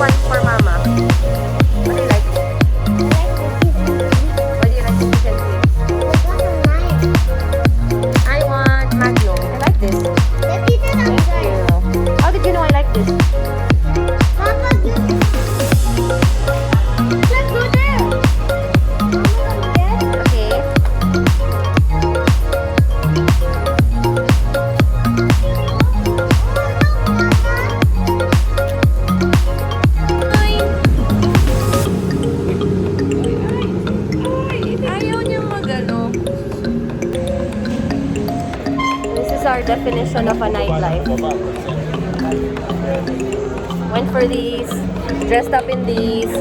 one for Mama. What do you like? What do you like to eat and drink? I want Magnum. I like this. Thank you. How did you know I like this? Okay. Ayaw niyang magano. This is our definition of a nightlife. Went for these, dressed up in these.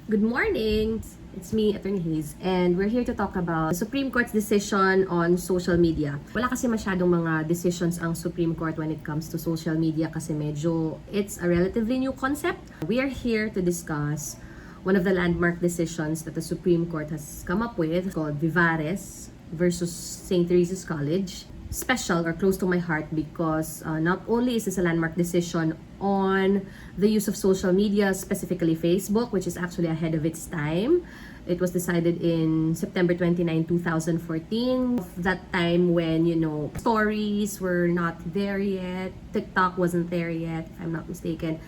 Good morning! It's me, Atty.H, and we're here to talk about the Supreme Court's decision on social media. Wala kasi masyadong mga decisions ang Supreme Court when it comes to social media kasi medyo it's a relatively new concept. We are here to discuss one of the landmark decisions that the Supreme Court has come up with called Vivares versus St. Teresa's College. Special or close to my heart because not only is this a landmark decision on the use of social media, specifically Facebook, which is actually ahead of its time. It was decided in September 29, 2014. That time when, stories were not there yet. TikTok wasn't there yet, if I'm not mistaken.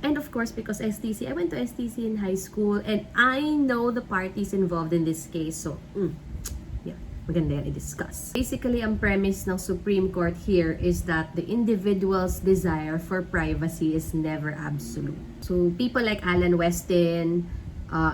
And of course, because STC, I went to STC in high school and I know the parties involved in this case. So, maganda yan i-discuss. Basically, ang premise ng Supreme Court here is that the individual's desire for privacy is never absolute. So, people like Alan Weston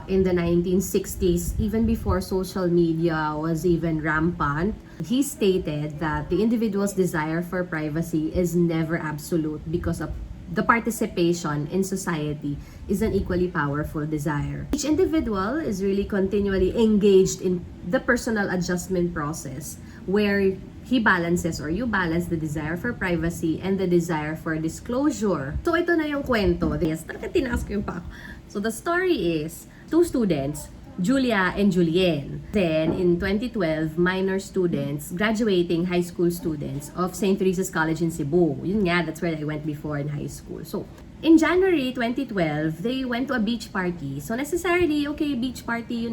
in the 1960s, even before social media was even rampant, he stated that the individual's desire for privacy is never absolute because of the participation in society is an equally powerful desire. Each individual is really continually engaged in the personal adjustment process where he balances or you balance the desire for privacy and the desire for disclosure. So ito na yung kwento. Yes, talaga tinask ko yung pa. So the story is, two students, Julia and Julien. Then, in 2012, minor students, graduating high school students of St. Teresa's College in Cebu. Yun nga, that's where I went before in high school. So, in January 2012, they went to a beach party. So, necessarily, okay, beach party,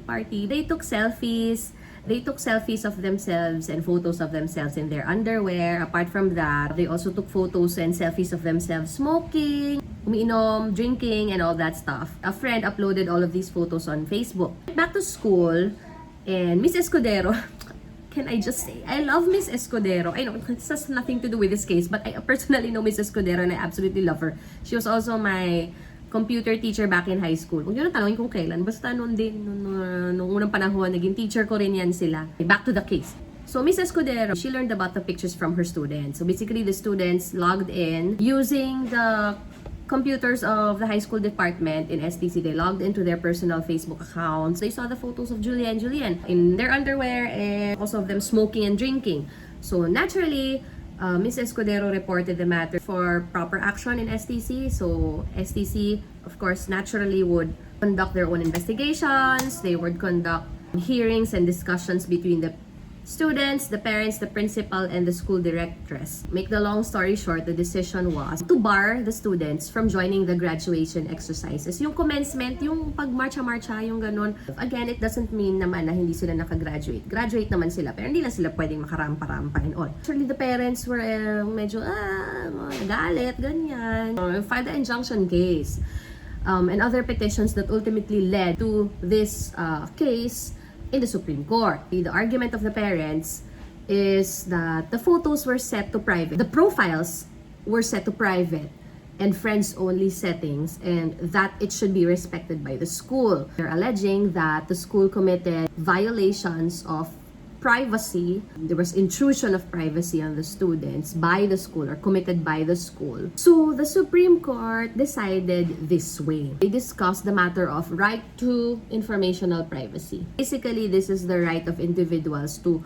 party. They took selfies. They took selfies of themselves and photos of themselves in their underwear. Apart from that, they also took photos and selfies of themselves smoking, umiinom, drinking, and all that stuff. A friend uploaded all of these photos on Facebook. Back to school, and Miss Escudero, can I just say, I love Miss Escudero. I know, this has nothing to do with this case, but I personally know Miss Escudero and I absolutely love her. She was also my computer teacher back in high school. Huwag nyo na tanongin kung kailan. Basta noon din, nung unang panahon, naging teacher ko rin yan sila. Back to the case. So, Miss Escudero, she learned about the pictures from her students. So, basically, the students logged in using the computers of the high school department in STC. They logged into their personal Facebook accounts. They saw the photos of Julia and Julien in their underwear and also of them smoking and drinking. So, naturally, Ms. Escudero reported the matter for proper action in STC. So, STC, of course, naturally would conduct their own investigations. They would conduct hearings and discussions between the students, the parents, the principal, and the school directress. Make the long story short, the decision was to bar the students from joining the graduation exercises. Yung commencement, yung pag-marcha-marcha, yung ganun. Again, it doesn't mean naman na hindi sila nakagraduate. Graduate naman sila, pero hindi na sila pwedeng makarampa-rampa and all. Actually, the parents were medyo, nagalit, ganyan. Filed the injunction case. And other petitions that ultimately led to this case in the Supreme Court. The argument of the parents is that the photos were set to private. The profiles were set to private and friends-only settings, and that it should be respected by the school. They're alleging that the school committed violations of privacy. There was intrusion of privacy on the students by the school or committed by the school. So the Supreme Court decided this way. They discussed the matter of right to informational privacy. Basically, this is the right of individuals to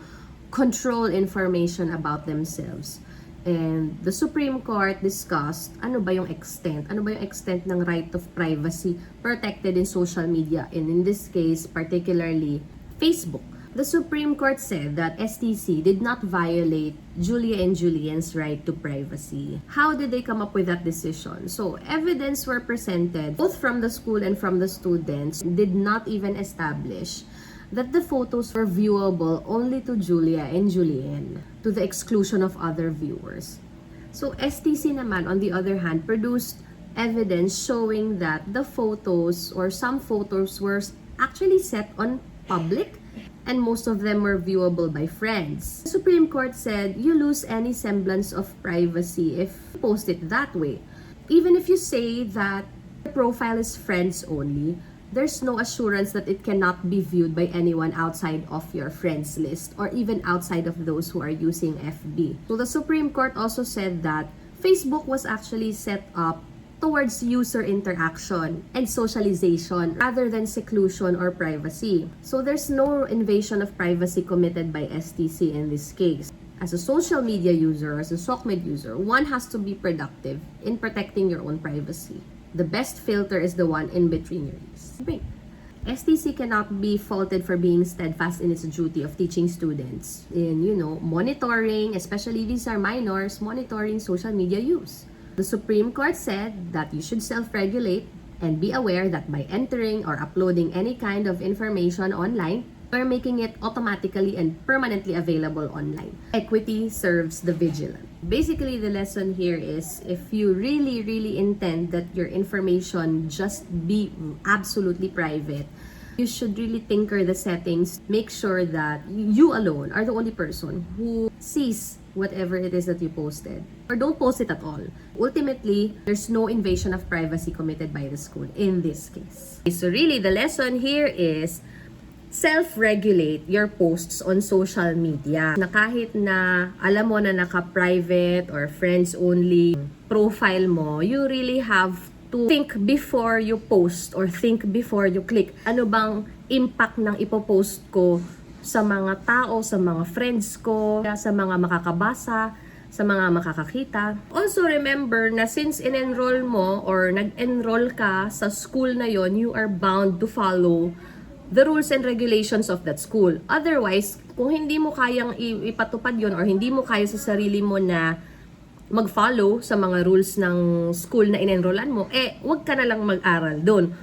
control information about themselves. And the Supreme Court discussed ano ba yung extent ng right of privacy protected in social media, and in this case, particularly Facebook. The Supreme Court said that STC did not violate Julia and Julian's right to privacy. How did they come up with that decision? So, evidence were presented both from the school and from the students did not even establish that the photos were viewable only to Julia and Julian, to the exclusion of other viewers. So, STC naman, on the other hand, produced evidence showing that the photos or some photos were actually set on public and most of them were viewable by friends. The Supreme Court said you lose any semblance of privacy if you post it that way. Even if you say that the profile is friends only, there's no assurance that it cannot be viewed by anyone outside of your friends list or even outside of those who are using FB. So the Supreme Court also said that Facebook was actually set up towards user interaction and socialization rather than seclusion or privacy. So there's no invasion of privacy committed by STC in this case. As a social media user, as a SOCMED user, one has to be productive in protecting your own privacy. The best filter is the one in between your ears. STC cannot be faulted for being steadfast in its duty of teaching students in, monitoring, especially these are minors, monitoring social media use. The Supreme Court said that you should self-regulate and be aware that by entering or uploading any kind of information online, we're making it automatically and permanently available online. Equity serves the vigilant. Basically, the lesson here is if you really, really intend that your information just be absolutely private, you should really tinker the settings. Make sure that you alone are the only person who sees whatever it is that you posted. Or don't post it at all. Ultimately, there's no invasion of privacy committed by the school in this case. So really, the lesson here is self-regulate your posts on social media. Na kahit na alam mo na naka-private or friends-only profile mo, you really have to think before you post or think before you click. Ano bang impact ng ipopost ko sa mga tao, sa mga friends ko, sa mga makakabasa, sa mga makakakita. Also remember na since in-enroll mo or nag-enroll ka sa school na yon, you are bound to follow the rules and regulations of that school. Otherwise, kung hindi mo kayang ipatupad yon or hindi mo kaya sa sarili mo na mag-follow sa mga rules ng school na in-enrollan mo, wag ka na lang mag-aral doon.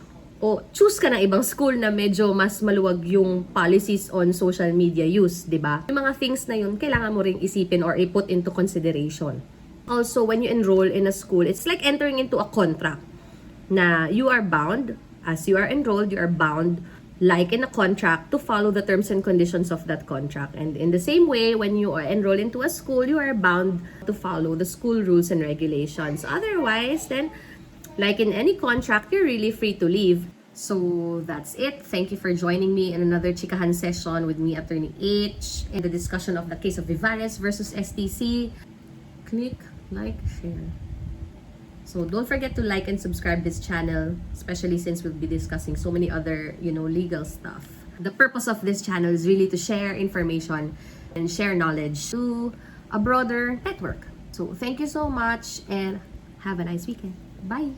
O choose ka ng ibang school na medyo mas maluwag yung policies on social media use, di ba? Yung mga things na yun, kailangan mo ring isipin or i-put into consideration. Also, when you enroll in a school, it's like entering into a contract na you are bound, as you are enrolled, you are bound, like in a contract, to follow the terms and conditions of that contract. And in the same way, when you are enrolled into a school, you are bound to follow the school rules and regulations. Otherwise, then, like in any contract, you're really free to leave. So that's it. Thank you for joining me in another chikahan session with me, Atty.H, in the discussion of the case of Vivares versus STC. Click, like, share. So don't forget to like and subscribe this channel, especially since we'll be discussing so many other, legal stuff. The purpose of this channel is really to share information and share knowledge to a broader network. So thank you so much and have a nice weekend. Bye!